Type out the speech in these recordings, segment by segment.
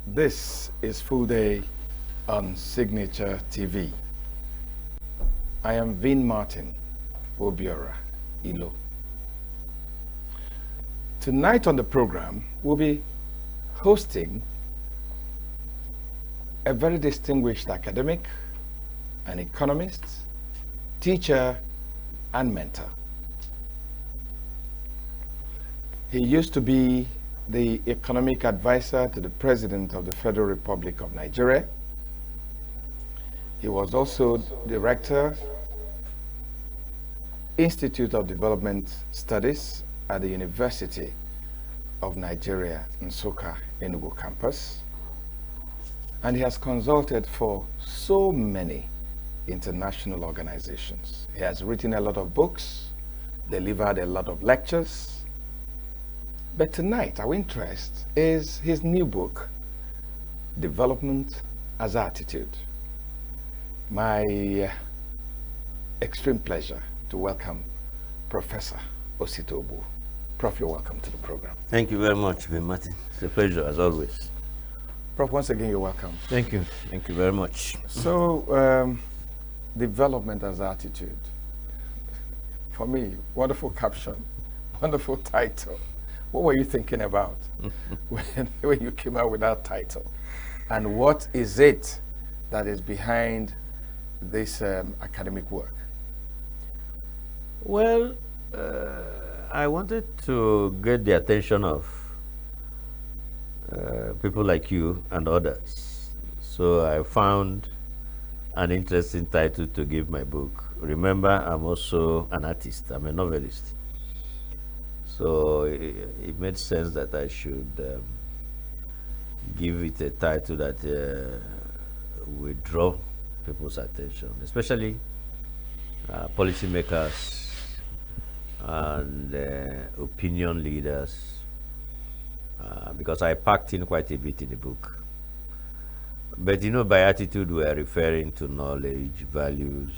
This is Full Day on Signature TV. I am Vin Martin Obiora Ilo. Tonight on the program, we'll be hosting a very distinguished academic, an economist, teacher, and mentor. He used to be the economic advisor to the President of the Federal Republic of Nigeria. He was also director, Institute of Development Studies at the University of Nigeria, Nsukka, Enugu campus. And he has consulted for so many international organizations. He has written a lot of books, delivered a lot of lectures. But tonight, our interest is his new book, Development as Attitude. My extreme pleasure to welcome Professor Osita Ogbu. Prof, you're welcome to the program. Thank you very much, Ben Martin. It's a pleasure, as always. Prof, once again, you're welcome. Thank you. Thank you very much. So, development as attitude. For me, wonderful caption, wonderful title. What were you thinking about when you came out with that title? And what is it that is behind this academic work? Well, I wanted to get the attention of people like you and others. So I found an interesting title to give my book. Remember, I'm also an artist. I'm a novelist. So it made sense that I should give it a title that will draw people's attention, especially policymakers and opinion leaders, because I packed in quite a bit in the book. But you know, by attitude, we are referring to knowledge, values,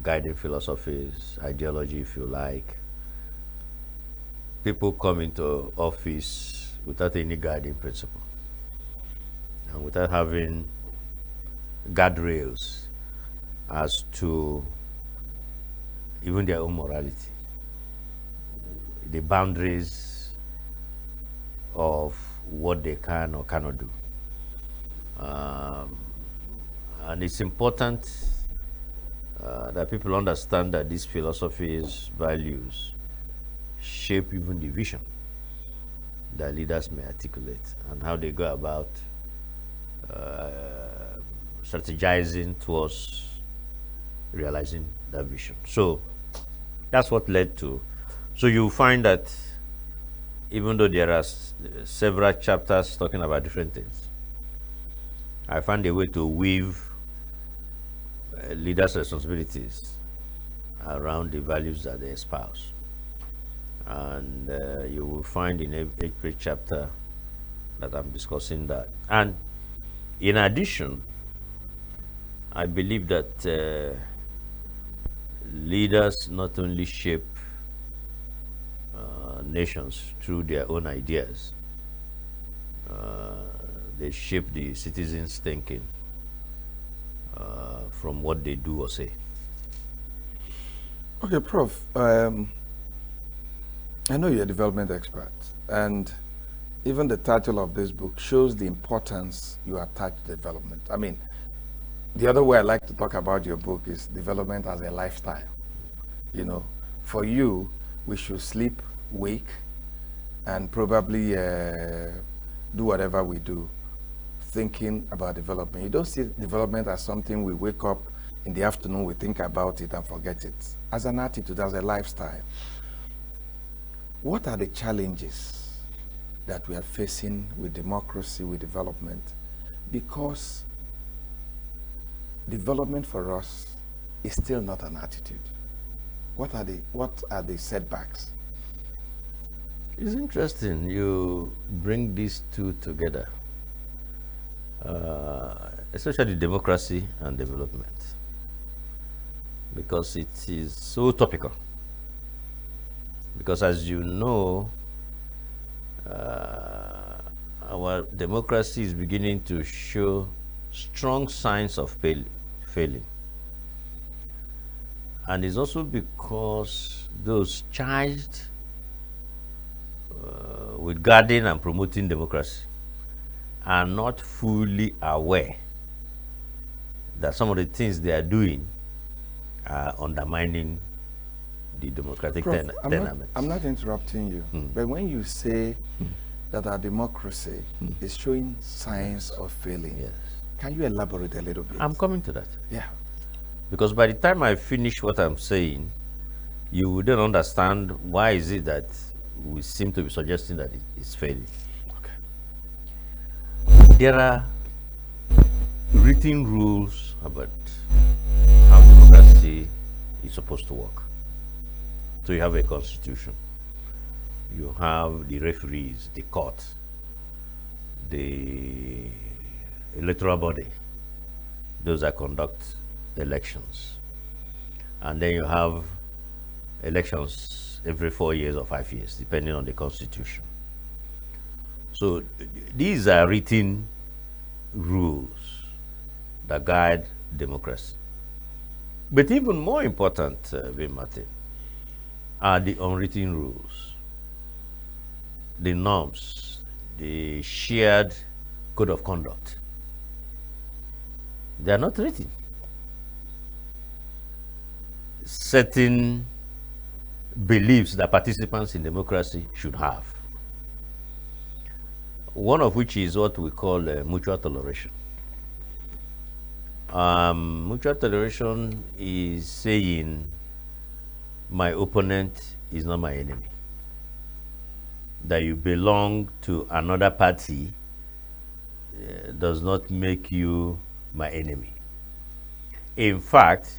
guiding philosophies, ideology, if you like. People come into office without any guiding principle and without having guardrails as to even their own morality, the boundaries of what they can or cannot do. And it's important that people understand that these philosophies, values, shape even the vision that leaders may articulate and how they go about strategizing towards realizing that vision. So that's what led to. So you find that even though there are several chapters talking about different things, I found a way to weave leaders' responsibilities around the values that they espouse. And you will find in every chapter that I'm discussing that. And in addition, I believe that leaders not only shape nations through their own ideas, they shape the citizens' thinking from what they do or say. Okay, Prof. I know you're a development expert, and even the title of this book shows the importance you attach to development. I mean, the other way I like to talk about your book is development as a lifestyle. You know, for you, we should sleep, wake, and probably do whatever we do thinking about development. You don't see development as something we wake up in the afternoon, we think about it and forget it. As an attitude, as a lifestyle. What are the challenges that we are facing with democracy, with development? Because development for us is still not an attitude. What are the setbacks? It's interesting you bring these two together, especially democracy and development, because it is so topical. Because as you know, our democracy is beginning to show strong signs of failing. And it's also because those charged with guarding and promoting democracy are not fully aware that some of the things they are doing are undermining the democratic Prof, tenement. I'm not interrupting you, but when you say that our democracy is showing signs of failing, Yes. can you elaborate a little bit? I'm coming to that. Yeah. Because by the time I finish what I'm saying, you will then understand why is it that we seem to be suggesting that it is failing. Okay. There are written rules about how democracy is supposed to work. So you have a constitution, you have the referees, the court, the electoral body, those that conduct elections, and then you have elections every 4 years or 5 years, depending on the constitution. So these are written rules that guide democracy. But even more important, Martin, are the unwritten rules, the norms, the shared code of conduct. They are not written. Certain beliefs that participants in democracy should have. One of which is what we call mutual toleration. Mutual toleration is saying my opponent is not my enemy. That you belong to another party does not make you my enemy. In fact,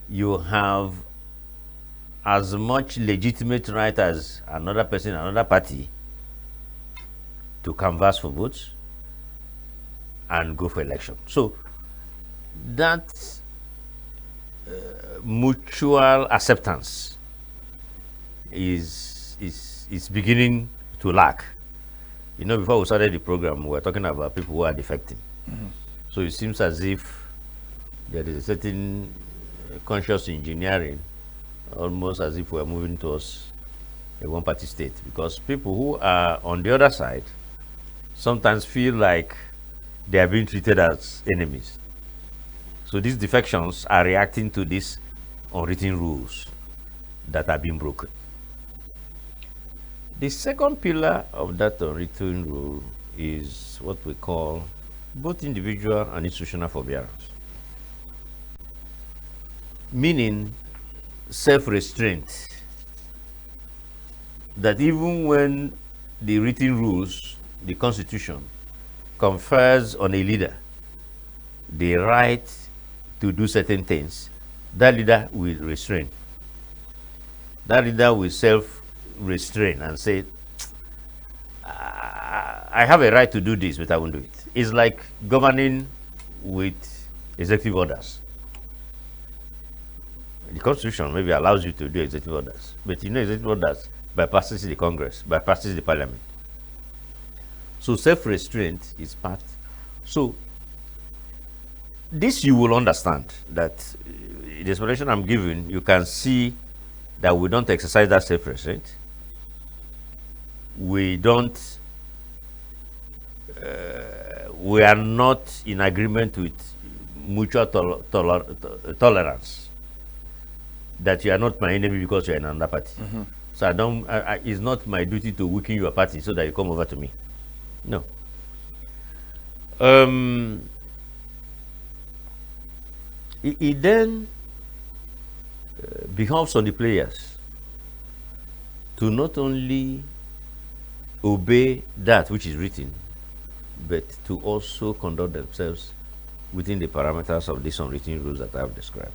you have as much legitimate right as another person in another party to canvass for votes and go for election. So that mutual acceptance is beginning to lack. You know, before we started the program, we were talking about people who are defecting. So it seems as if there is a certain conscious engineering, almost as if we're moving towards a one-party state, because people who are on the other side sometimes feel like they are being treated as enemies. So these defections are reacting to these unwritten rules that are being broken. The second pillar of that unwritten rule is what we call both individual and institutional forbearance, meaning self-restraint, that even when the written rules, the constitution, confers on a leader the right to do certain things, that leader will restrain. That leader will self-restrain and say, I have a right to do this, but I won't do it. It's like governing with executive orders. The constitution maybe allows you to do executive orders, but you know executive orders bypasses the Congress, bypasses the Parliament. So self-restraint is part. So this you will understand that the explanation I'm giving, you can see that we don't exercise that self-restraint. We don't, we are not in agreement with mutual tolerance. That you are not my enemy because you are in another party. So it's not my duty to weaken your party so that you come over to me. No. It then behoves on the players to not only obey that which is written, but to also conduct themselves within the parameters of these unwritten rules that I have described.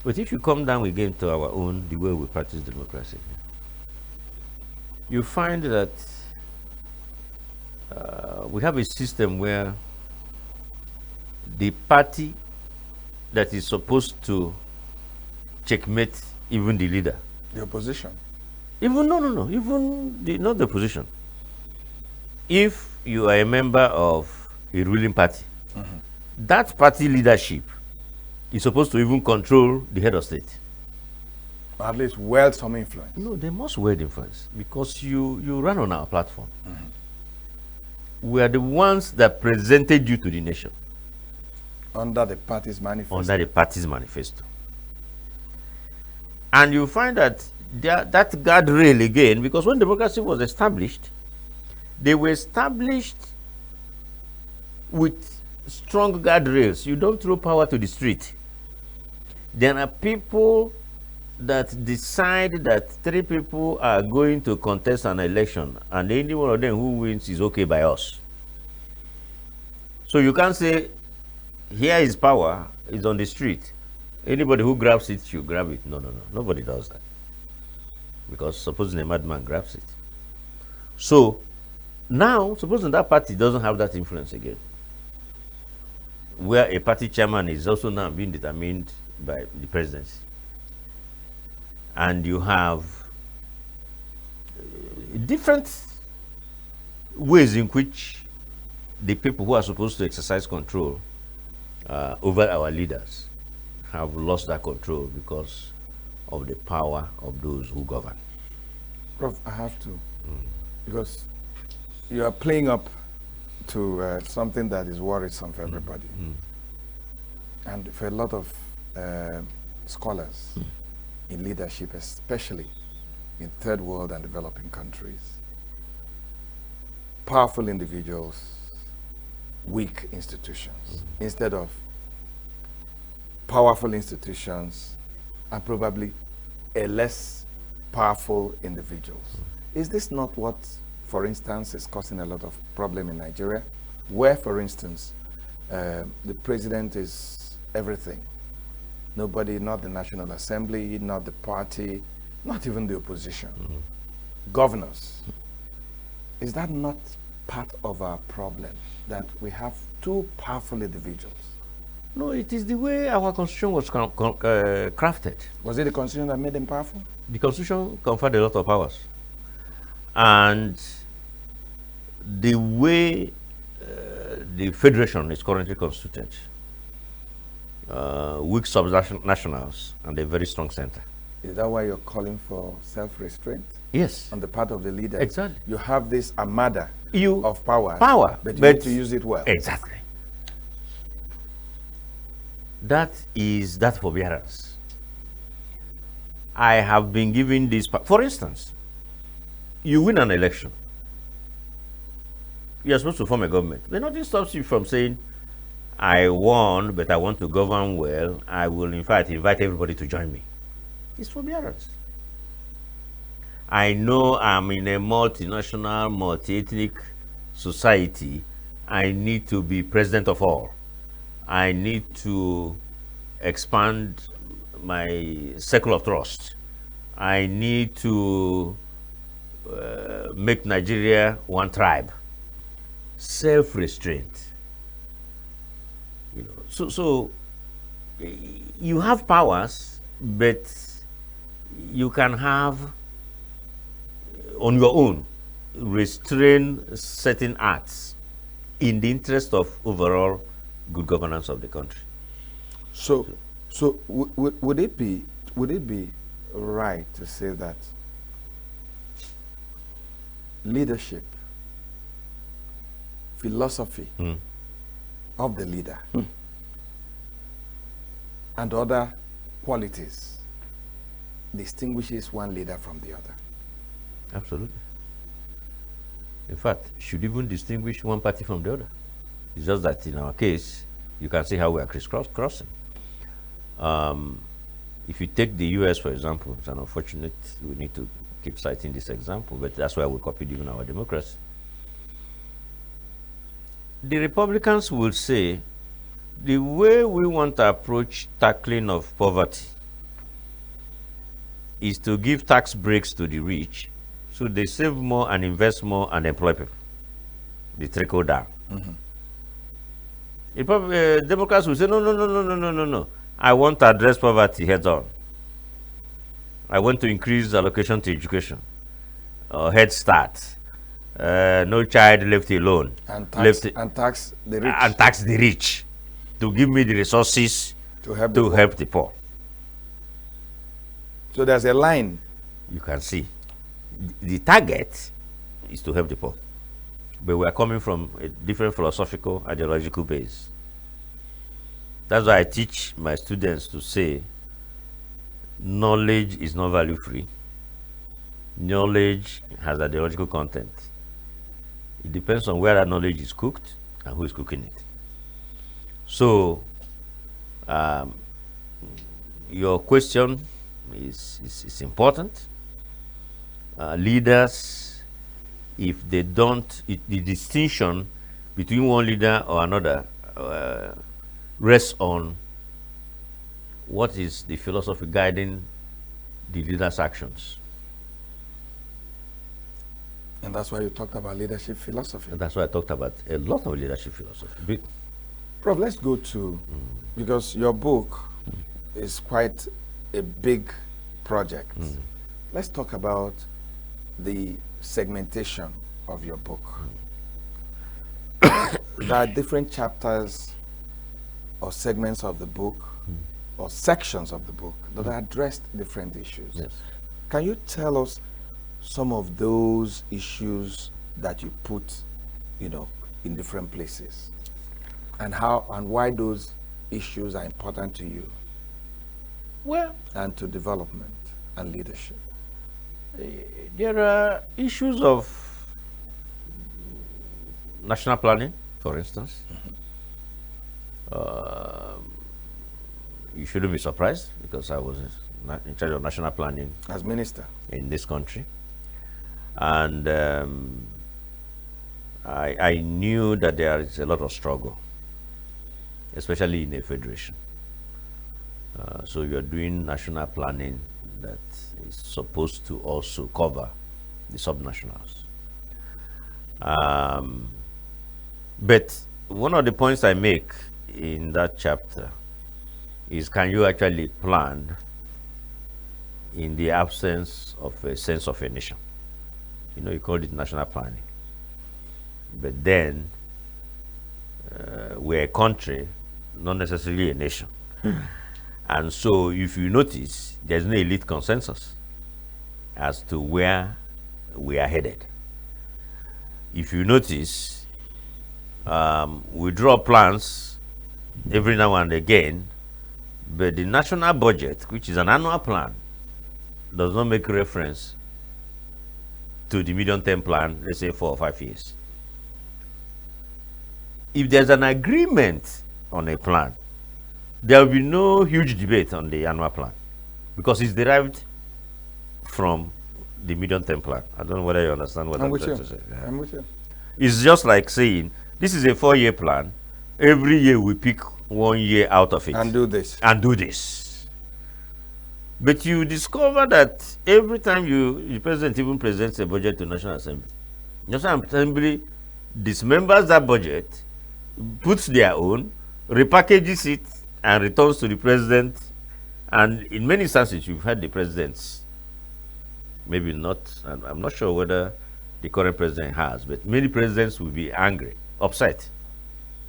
But if you come down again to our own, the way we practice democracy, you find that we have a system where the party that is supposed to checkmate even the leader, The opposition. even no, even not the opposition. If you are a member of a ruling party, that party leadership is supposed to even control the head of state. Or at least wield some influence. No, they must wield influence because you run on our platform. We are the ones that presented you to the nation. Under the party's manifesto. Under the party's manifesto. And you find that that guardrail again, because when democracy was established, they were established with strong guardrails. You don't throw power to the street. There are people that decide that 3 people are going to contest an election, and any one of them who wins is okay by us. So you can't say, here is power, it's on the street. Anybody who grabs it should grab it. No. Nobody does that. Because supposing a madman grabs it. So now, supposing that party doesn't have that influence again, where a party chairman is also now being determined by the presidency, and you have different ways in which the people who are supposed to exercise control over our leaders have lost that control because of the power of those who govern. Prof, I have to, because you are playing up to something that is worrisome for everybody. And for a lot of scholars in leadership, especially in third world and developing countries, powerful individuals, weak institutions, instead of powerful institutions and probably a less powerful individuals. Is this not what, for instance, is causing a lot of problem in Nigeria, where, for instance, the president is everything? Nobody, not the National Assembly, not the party, not even the opposition. Governors. Is that not part of our problem, that we have too powerful individuals? No, it is the way our constitution was crafted. Was it the constitution that made them powerful? The constitution conferred a lot of powers. And the way the federation is currently constituted, weak subnationals and a very strong center. Is that why you're calling for self-restraint? Yes. On the part of the leaders? Exactly. You have this armada of power, but you need to use it well. Exactly. That is that forbearance. I have been given this. For instance, you win an election. You are supposed to form a government. But nothing stops you from saying, I won, but I want to govern well. I will, in fact, invite everybody to join me. It's forbearance. I know I'm in a multinational, multi-ethnic society. I need to be president of all. I need to expand my circle of trust. I need to make Nigeria one tribe. Self-restraint. You know, so you have powers, but you can have on your own restrain certain acts in the interest of overall good governance of the country. So would it be right to say that leadership, philosophy of the leader, and other qualities distinguishes one leader from the other? Absolutely. In fact, should even distinguish one party from the other. It's just that in our case, you can see how we are crisscrossing. If you take the US, for example, it's unfortunate we need to keep citing this example, but that's why we copied even our democracy. The Republicans will say the way we want to approach tackling of poverty is to give tax breaks to the rich so they save more and invest more and employ people. They trickle down. Democrats will say, no. I want to address poverty head on. I want to increase allocation to education, Head Start, no child left alone. And And tax the rich. And tax the rich to give me the resources to help the poor. So there's a line. You can see. The target is to help the poor. But we are coming from a different philosophical, ideological base. That's why I teach my students to say knowledge is not value free. Knowledge has ideological content. It depends on where that knowledge is cooked and who is cooking it. So, your question is important. Leaders, if they don't, the distinction between one leader or another rests on what is the philosophy guiding the leader's actions. And that's why you talked about leadership philosophy. And that's why I talked about a lot of leadership philosophy. Prof, let's go to, because your book is quite a big project. Let's talk about the segmentation of your book. There are different chapters or segments of the book or sections of the book that address different issues. Yes. Can you tell us some of those issues that you put, in different places, and how and why those issues are important to you? Well, and to development and leadership. There are issues of national planning, for instance. You shouldn't be surprised because I was in charge of national planning as minister in this country, and I knew that there is a lot of struggle, especially in a federation. So you're doing national planning that is supposed to also cover the subnationals. But one of the points I make in that chapter is, can you actually plan in the absence of a sense of a nation? You called it national planning. But then we're a country, not necessarily a nation. And so if you notice, there's no elite consensus as to where we are headed. If you notice, we draw plans every now and again, but the national budget, which is an annual plan, does not make reference to the medium-term plan, let's say 4 or 5 years. If there's an agreement on a plan, there will be no huge debate on the annual plan because it's derived from the medium-term plan. I don't know whether you understand what I'm trying to say. Yeah. I'm with you. It's just like saying, this is a 4-year plan. Every year we pick 1 year out of it. And do this. And do this. But you discover that every time the president even presents a budget to National Assembly, National Assembly dismembers that budget, puts their own, repackages it, and returns to the president. And in many instances, you've had the presidents, maybe not, I'm not sure whether the current president has, but many presidents will be angry, upset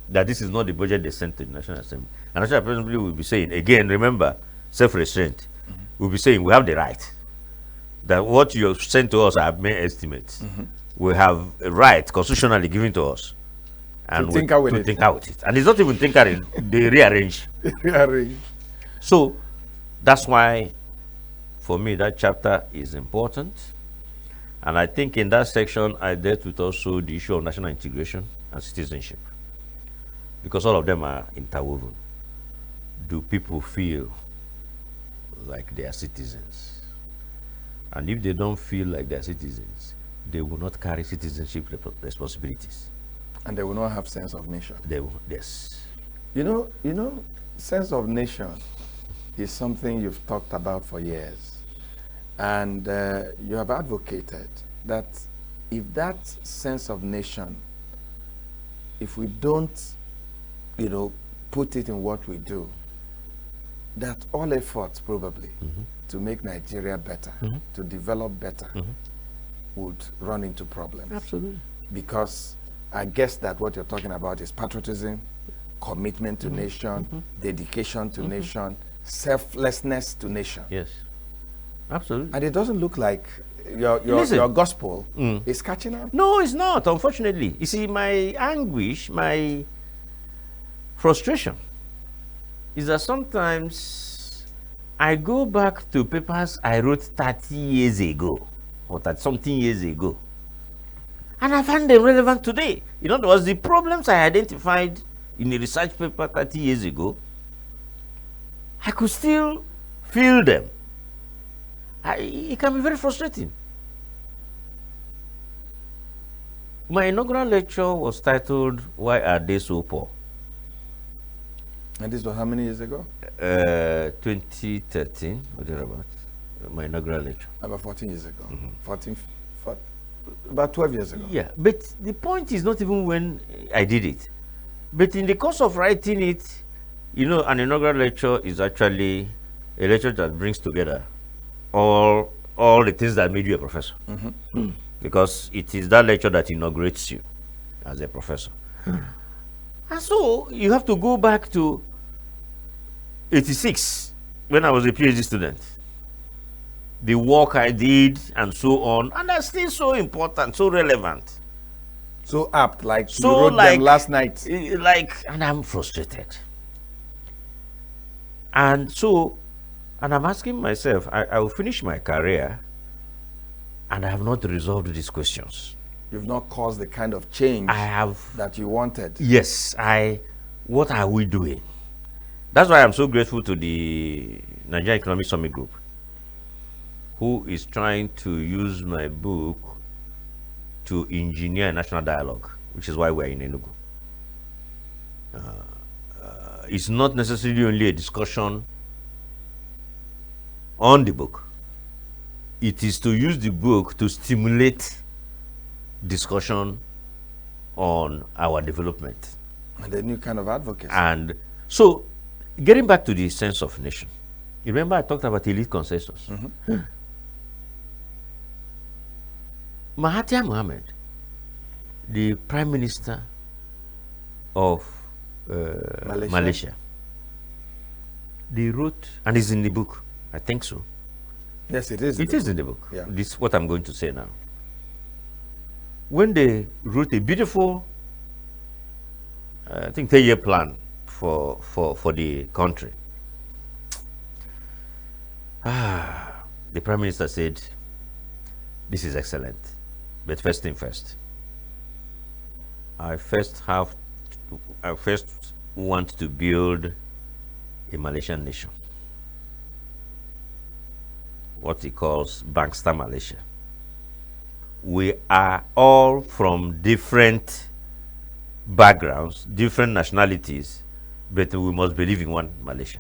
that this is not the budget they sent to the National Assembly. And National Assembly will be saying, again, remember, self-restraint, will be saying, we have the right, that what you have sent to us are mere estimates. We have a right constitutionally given to us. And to tinker with it. And it's not even tinkering, they rearrange. So that's why, for me, that chapter is important. And I think in that section, I dealt with also the issue of national integration and citizenship, because all of them are interwoven. Do people feel like they are citizens? And if they don't feel like they are citizens, they will not carry citizenship responsibilities. And they will not have sense of nation. They will, yes. Sense of nation is something you've talked about for years. And you have advocated that if that sense of nation, if we don't, put it in what we do, that all efforts probably to make Nigeria better, to develop better, would run into problems. Absolutely. Because I guess that what you're talking about is patriotism, commitment to nation, dedication to nation, selflessness to nation. Yes. Absolutely. And it doesn't look like your gospel is catching up. No, it's not, unfortunately. You see, my anguish, my frustration is that sometimes I go back to papers I wrote 30 years ago or 30 something years ago, and I find them relevant today. In other words, the problems I identified in a research paper 30 years ago, I could still feel them. It can be very frustrating. My inaugural lecture was titled, "Why Are They So Poor?" And this was how many years ago? 2013, or thereabouts. My inaugural lecture. About 14 years ago. 14, about 12 years ago. Yeah, but the point is not even when I did it. But in the course of writing it, you know, an inaugural lecture is actually a lecture that brings together all the things that made you a professor. Because it is that lecture that inaugurates you as a professor. And so you have to go back to 86 when I was a PhD student. The work I did and so on, and that's still so important, so relevant. So apt, like So you wrote like, them last night. And I'm frustrated. And so, and I'm asking myself, I will finish my career and I have not resolved these questions. You've not caused the kind of change I have. that you wanted. Yes, what are we doing? That's why I'm so grateful to the Nigerian Economic Summit Group, who is trying to use my book to engineer a national dialogue, which is why we're in Enugu. It's not necessarily only a discussion on the book. It is to use the book to stimulate discussion on our development. And a new kind of advocacy. And so, getting back to the sense of nation, you remember I talked about elite consensus. Mahathir Mohamad, the Prime Minister of Malaysia, they wrote, and it's in the book, I think so. Yes, it is. It is in the book. Yeah. This is what I'm going to say now. When they wrote a beautiful, I think, 10-year plan for the country, the Prime Minister said, "This is excellent, but first thing first. I first want to build a Malaysian nation, what he calls Bangstar Malaysia. We are all from different backgrounds, different nationalities, but we must believe in one Malaysia."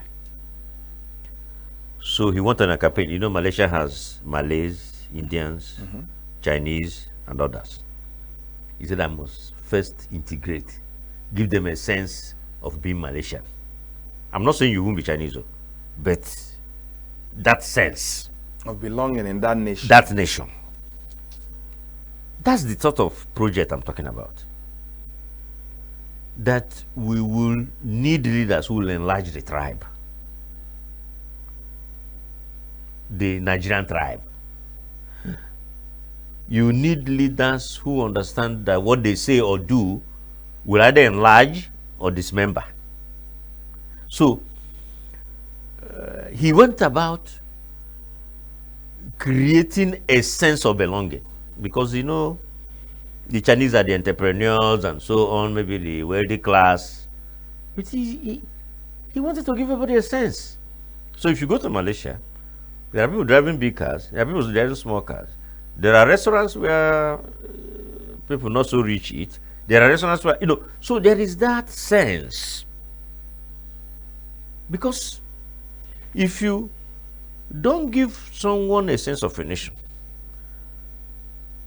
So he went on a campaign. You know, Malaysia has Malays, Indians, Chinese, and others. He said, "I must first integrate, give them a sense of being Malaysian. I'm not saying you won't be Chinese, but that sense Of belonging in that nation. that nation." That's the sort of project I'm talking about. That we will need leaders who will enlarge the tribe, the Nigerian tribe. You need leaders who understand that what they say or do will either enlarge or dismember. So he went about creating a sense of belonging, because you know the Chinese are the entrepreneurs and so on, maybe the wealthy class, but he wanted to give everybody a sense. So if you go to Malaysia, there are people driving big cars, there are people driving small cars, there are restaurants where people not so rich eat, there are restaurants where, you know, so there is that sense. Because if you don't give someone a sense of a nation,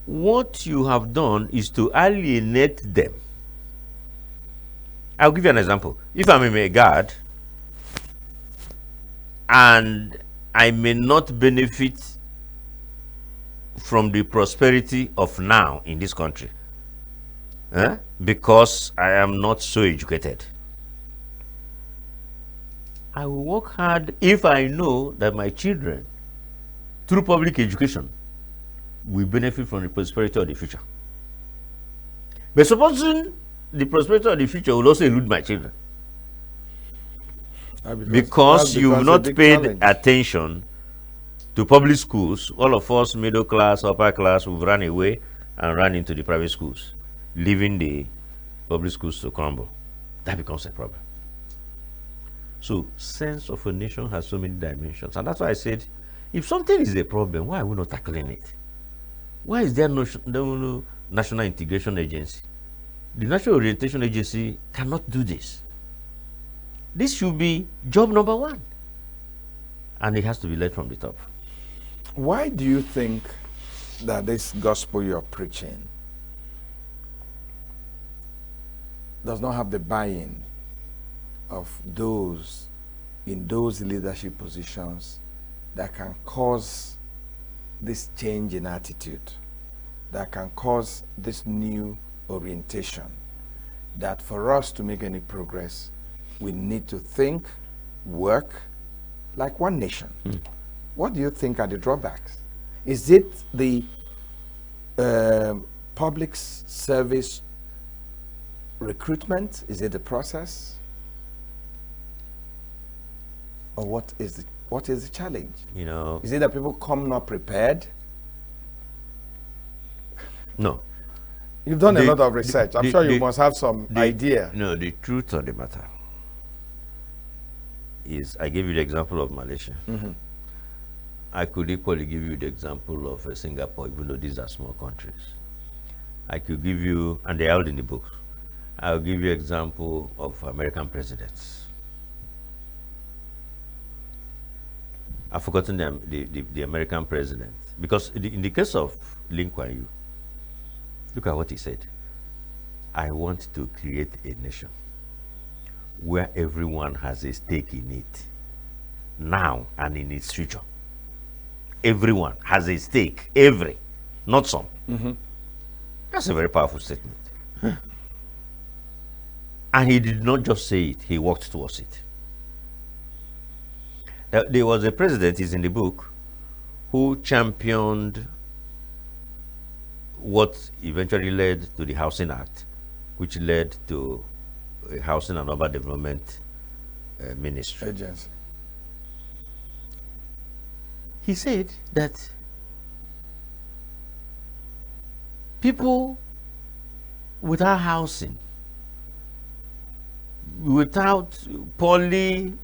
what you have done is to alienate them. I'll give you an example. If I'm a guard and I may not benefit from the prosperity of now in this country because I am not so educated. I will work hard if I know that my children, through public education, will benefit from the prosperity of the future. But supposing the prosperity of the future will also elude my children, because you've not paid attention to public schools, all of us, middle class, upper class, we've run away and run into the private schools, leaving the public schools to crumble. That becomes a problem. So, sense of a nation has so many dimensions. And that's why I said, if something is a problem, why are we not tackling it? Why is there no National Integration Agency? The National Orientation Agency cannot do this. This should be job number one. And it has to be led from the top. Why do you think that this gospel you're preaching does not have the buy-in of those in those leadership positions that can cause this change in attitude, that can cause this new orientation, that for us to make any progress, we need to think, work like one nation? What do you think are the drawbacks? Is it the public service recruitment? Is it the process? Or what is the challenge? You know, is it that people come not prepared? No. You've done a lot of research. I'm sure you must have some idea. No, the truth of the matter is, I gave you the example of Malaysia. I could equally give you the example of Singapore, even though these are small countries. I could give you, and they're out in the books, I'll give you example of American presidents. I've forgotten the American president, because in the case of Lee Kuan Yew, look at what he said. I want to create a nation where everyone has a stake in it, now and in its future. Everyone has a stake, not some. That's a very powerful statement. And he did not just say it, he worked towards it. There was a president, he's in the book, who championed what eventually led to the Housing Act, which led to a Housing and Urban Development Ministry. Agency. He said that people without housing, without poorly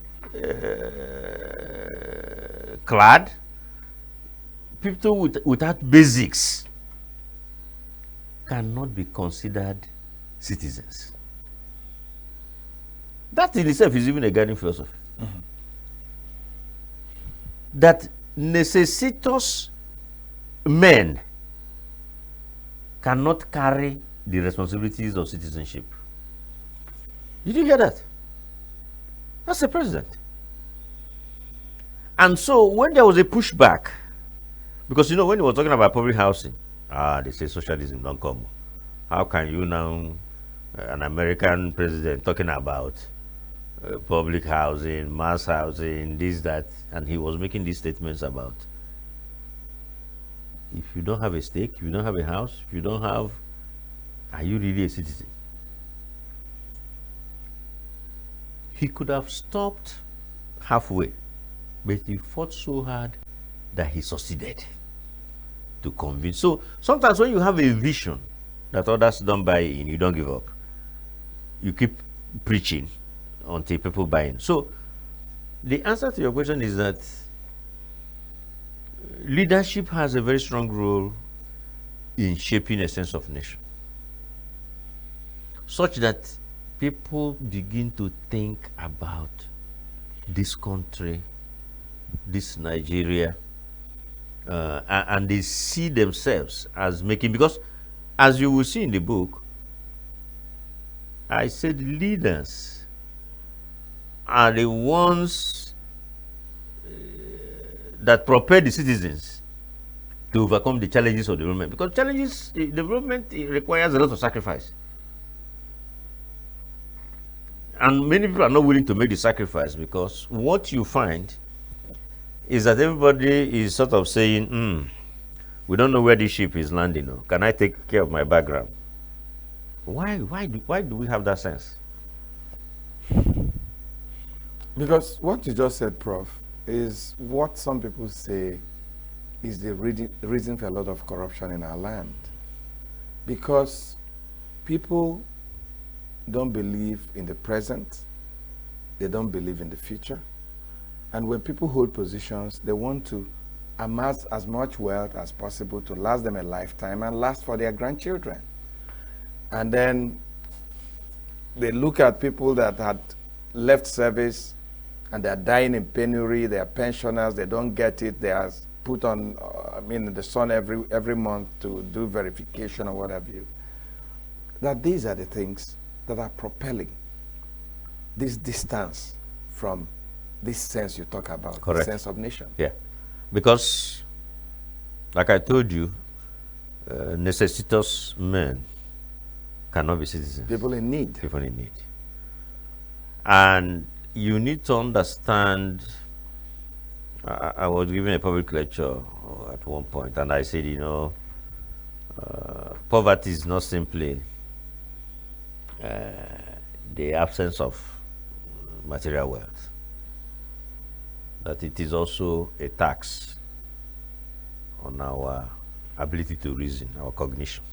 clad, people without basics cannot be considered citizens. That in itself is even a guiding philosophy. That necessitous men cannot carry the responsibilities of citizenship. Did you hear that? That's the president. And so when there was a pushback, because you know, when he was talking about public housing, they say socialism don't come. How can you now, an American president, talking about public housing, mass housing, this, that, and he was making these statements about, if you don't have a stake, if you don't have a house, if you don't have, are you really a citizen? He could have stopped halfway, but he fought so hard that he succeeded to convince. So sometimes when you have a vision that others don't buy in, you don't give up. You keep preaching until people buy in. So the answer to your question is that leadership has a very strong role in shaping a sense of nation, such that people begin to think about this country, this Nigeria, and they see themselves as making, because as you will see in the book, I said leaders are the ones that prepare the citizens to overcome the challenges of development, because development, it requires a lot of sacrifice, and many people are not willing to make the sacrifice, because what you find is that everybody is sort of saying, we don't know where this ship is landing. Oh. Can I take care of my background? Why do we have that sense? Because what you just said, Prof, is what some people say is the reason for a lot of corruption in our land. Because people don't believe in the present, they don't believe in the future. And when people hold positions, they want to amass as much wealth as possible to last them a lifetime and last for their grandchildren. And then they look at people that had left service and they're dying in penury, they're pensioners, they don't get it, they are put on, the sun every month to do verification or what have you. That these are the things that are propelling this distance from this sense you talk about, Correct. the sense of nation. Yeah, because, like I told you, necessitous men cannot be citizens. People in need. People in need. And you need to understand. I was giving a public lecture at one point, and I said, poverty is not simply the absence of material wealth, that it is also a tax on our ability to reason, our cognition.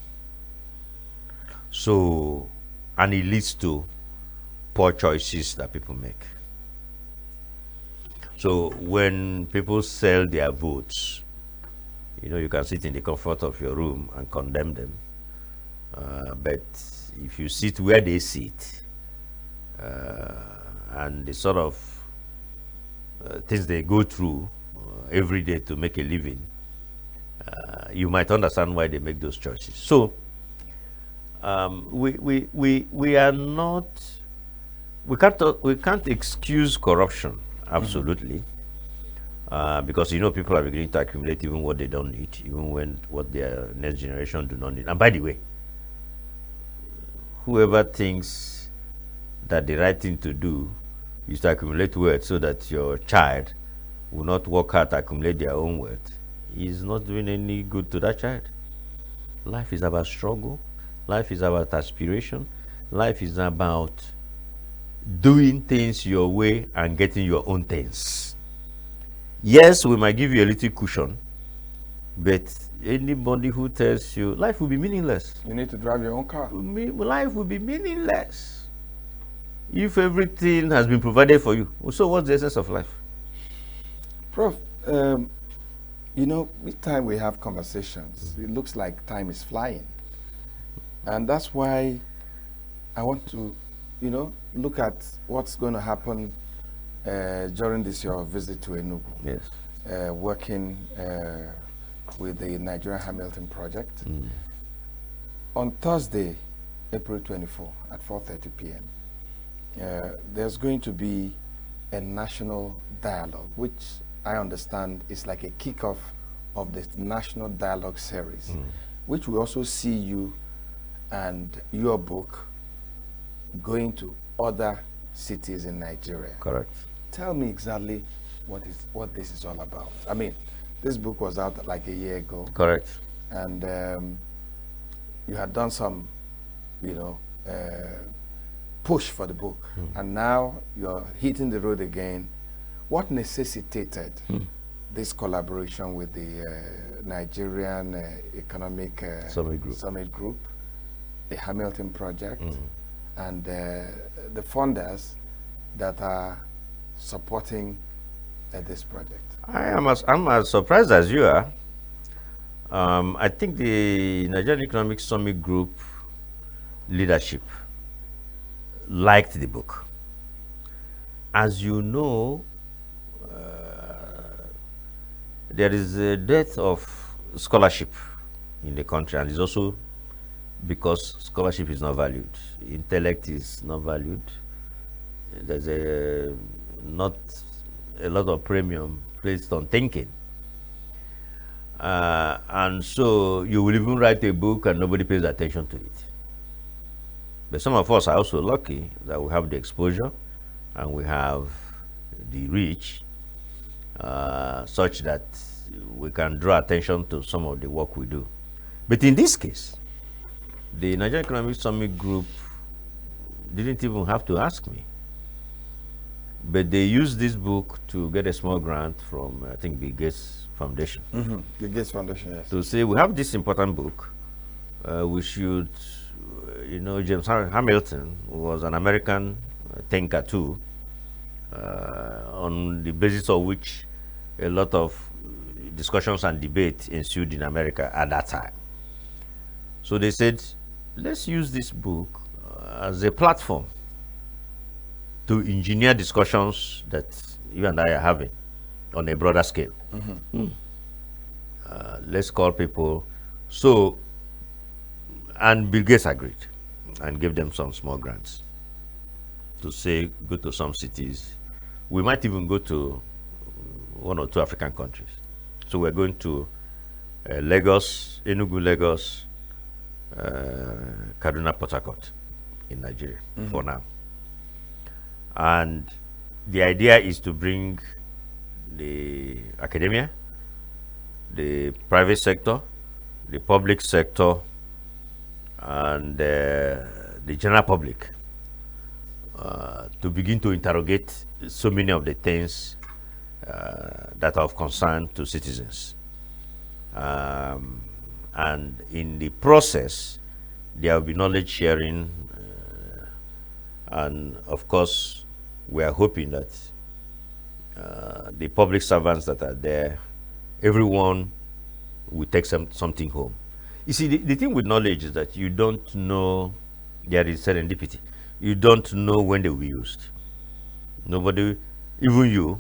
So, and it leads to poor choices that people make. So when people sell their votes, you can sit in the comfort of your room and condemn them. But if you sit where they sit, and the sort of things they go through every day to make a living, you might understand why they make those choices. So we are not, we can't excuse corruption, absolutely. Because people are beginning to accumulate even what they don't need, even when what their next generation do not need. And by the way, whoever thinks that the right thing to do is to accumulate wealth so that your child will not work hard to accumulate their own wealth is not doing any good to that child. Life is about struggle. Life is about aspiration. Life is about doing things your way and getting your own things. Yes, we might give you a little cushion, but anybody who tells you life will be meaningless. You need to drive your own car. Life will be meaningless if everything has been provided for you. So what's the essence of life? Prof, each time we have conversations, it looks like time is flying. And that's why I want to, look at what's going to happen during this your visit to Enugu. Yes. Working with the Nigerian Hamilton Project. On Thursday, April 24 at 4:30 p.m., there's going to be a national dialogue, which I understand is like a kickoff of the national dialogue series, which we also see you and your book going to other cities in Nigeria. Correct. Tell me exactly what this is all about. I mean, this book was out like a year ago. Correct. And you had done some, push for the book. And now you're hitting the road again. What necessitated this collaboration with the Nigerian Economic Summit Group, the Hamilton Project, and the funders that are supporting this project? I'm as surprised as you are. I think the Nigerian Economic Summit Group leadership liked the book. As you know, there is a dearth of scholarship in the country, and it's also because scholarship is not valued. Intellect is not valued. There's not a lot of premium placed on thinking. And so you will even write a book and nobody pays attention to it. But some of us are also lucky that we have the exposure and we have the reach, such that we can draw attention to some of the work we do. But in this case, the Nigerian Economic Summit Group didn't even have to ask me. But they used this book to get a small grant from, I think, Bill Gates Foundation. The Gates Foundation, yes. To say, we have this important book. We should, James Hamilton was an American thinker too, on the basis of which a lot of discussions and debate ensued in America at that time. So they said, let's use this book as a platform to engineer discussions that you and I are having on a broader scale. Let's call people. So, and Bill Gates agreed and gave them some small grants to say, go to some cities. We might even go to 1 or 2 African countries. So we're going to Lagos, Enugu, Lagos, Kaduna, Port Harcourt in Nigeria for now. And the idea is to bring the academia, the private sector, the public sector, and the general public to begin to interrogate so many of the things that are of concern to citizens. And in the process, there will be knowledge sharing, and of course, we are hoping that the public servants that are there, everyone will take something home. You see, the thing with knowledge is that you don't know, there is serendipity. You don't know when they will be used. Nobody, even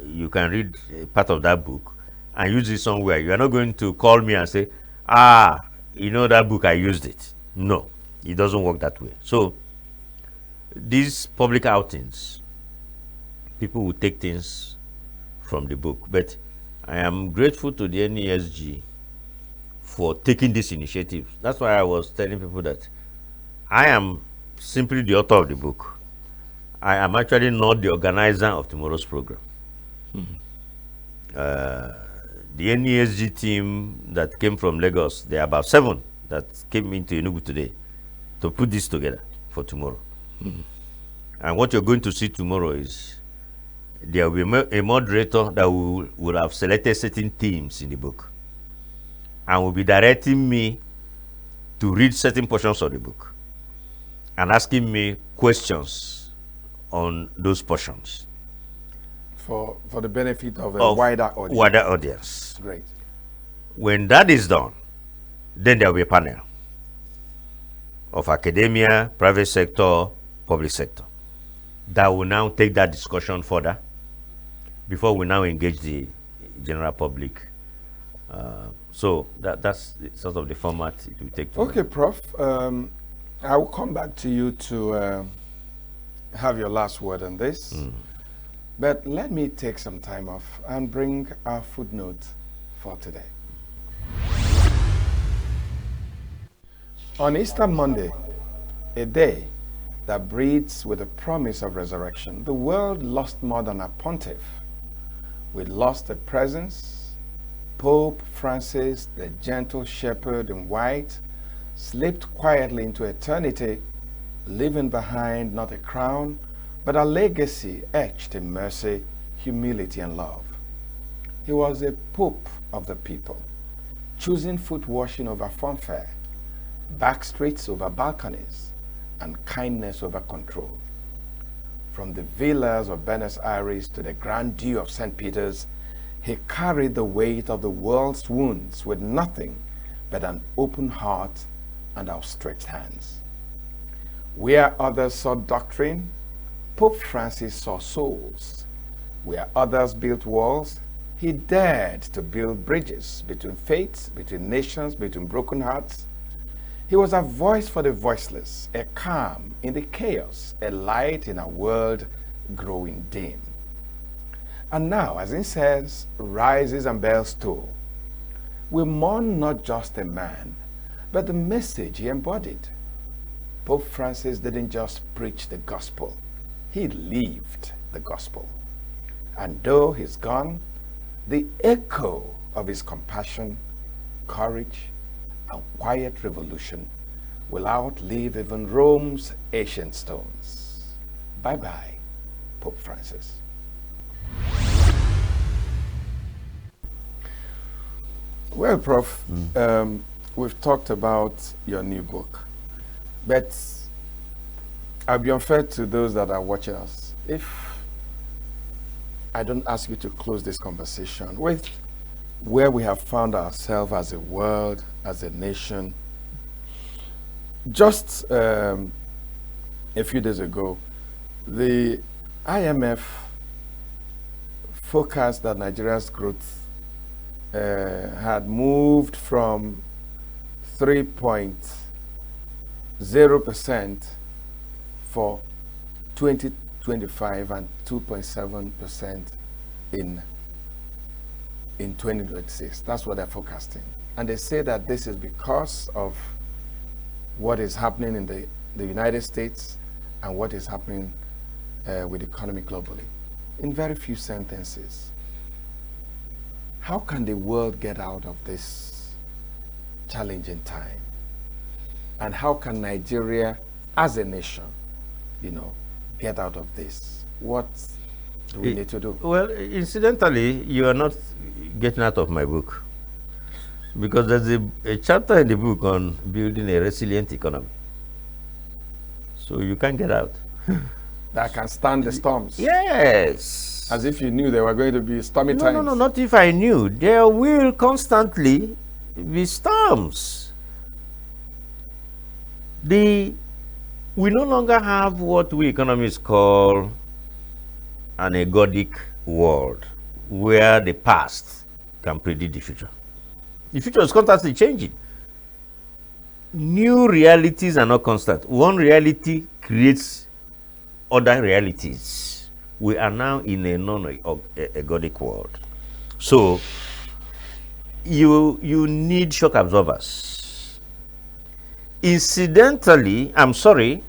you can read a part of that book and use it somewhere. You are not going to call me and say, that book, I used it. No, it doesn't work that way. So these public outings, people will take things from the book. But I am grateful to the NESG for taking this initiative. That's why I was telling people that I am simply the author of the book. I am actually not the organizer of tomorrow's program. The NESG team that came from Lagos, there are about 7 that came into Enugu today to put this together for tomorrow. And what you're going to see tomorrow is there will be a moderator that will have selected certain themes in the book and will be directing me to read certain portions of the book and asking me questions on those portions. For the benefit of a wider audience. Wider audience. Great. When that is done, then there will be a panel of academia, private sector, public sector that will now take that discussion further before we now engage the general public. So that's sort of the format it will take. Okay, Prof. I will come back to you to have your last word on this. But let me take some time off and bring our footnote for today. On Easter Monday, a day that breathes with the promise of resurrection, the world lost more than a pontiff. We lost a presence. Pope Francis, the gentle shepherd in white, slipped quietly into eternity, leaving behind not a crown, but a legacy etched in mercy, humility, and love. He was a pope of the people, choosing foot washing over fanfare, back streets over balconies, and kindness over control. From the villas of Buenos Aires to the Grand Duke of St. Peter's, he carried the weight of the world's wounds with nothing but an open heart and outstretched hands. Where others saw doctrine, Pope Francis saw souls. Where others built walls, he dared to build bridges between faiths, between nations, between broken hearts. He was a voice for the voiceless, a calm in the chaos, a light in a world growing dim. And now, as incense rises and bells toll, We mourn not just a man, but the message he embodied. Pope Francis didn't just preach the gospel, he lived the gospel. And though he's gone, the echo of his compassion, courage, and quiet revolution will outlive even Rome's ancient stones. Bye-bye, Pope Francis. Well, Prof, we've talked about your new book, but I'll be unfair to those that are watching us if I don't ask you to close this conversation with where we have found ourselves as a world, as a nation. Just a few days ago, the IMF forecast that Nigeria's growth had moved from 3.0% for 2025 and 2.7% in 2026. That's what they're forecasting. And they say that this is because of what is happening in the United States and what is happening with the economy globally. In very few sentences, how can the world get out of this challenging time? And how can Nigeria as a nation, get out of this? What do we need to do? Well, incidentally, you are not getting out of my book, because there's a chapter in the book on building a resilient economy. So you can't get out. That can stand the storms. Yes. As if you knew there were going to be stormy times. No, not if I knew. There will constantly be storms. We no longer have what we economists call an ergodic world, where the past can predict the future. The future is constantly changing. New realities are not constant. One reality creates other realities. We are now in a non-ergodic world. So you need shock absorbers. Incidentally, I'm sorry,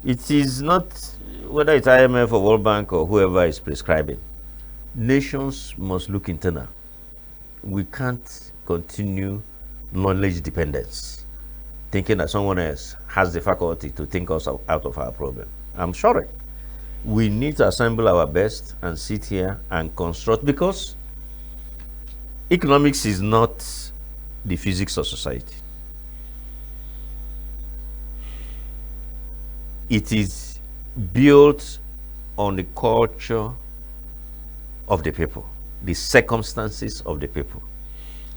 it is not whether it's IMF or World Bank or whoever is prescribing. Nations must look internal. We can't continue knowledge dependence, thinking that someone else has the faculty to think us out of our problem. I'm sorry. We need to assemble our best and sit here and construct, because economics is not the physics of society. It is built on the culture of the people, the circumstances of the people.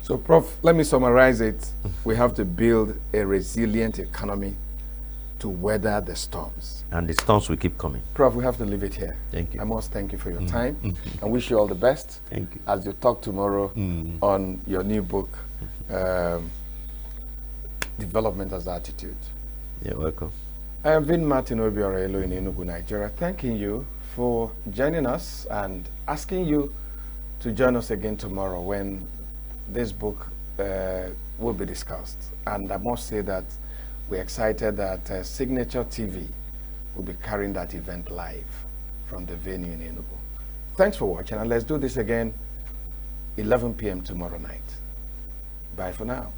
So, Prof, let me summarize it. We have to build a resilient economy to weather the storms. And the storms will keep coming. Prof, we have to leave it here. Thank you. I must thank you for your time and wish you all the best. Thank you. As you talk tomorrow on your new book, Development as Attitude. You're welcome. I am Vin Martin Obiorelo in Enugu, Nigeria, thanking you for joining us and asking you to join us again tomorrow when this book will be discussed. And I must say that we're excited that Signature TV will be carrying that event live from the venue in Enugu. Thanks for watching, and let's do this again 11 p.m. tomorrow night. Bye for now.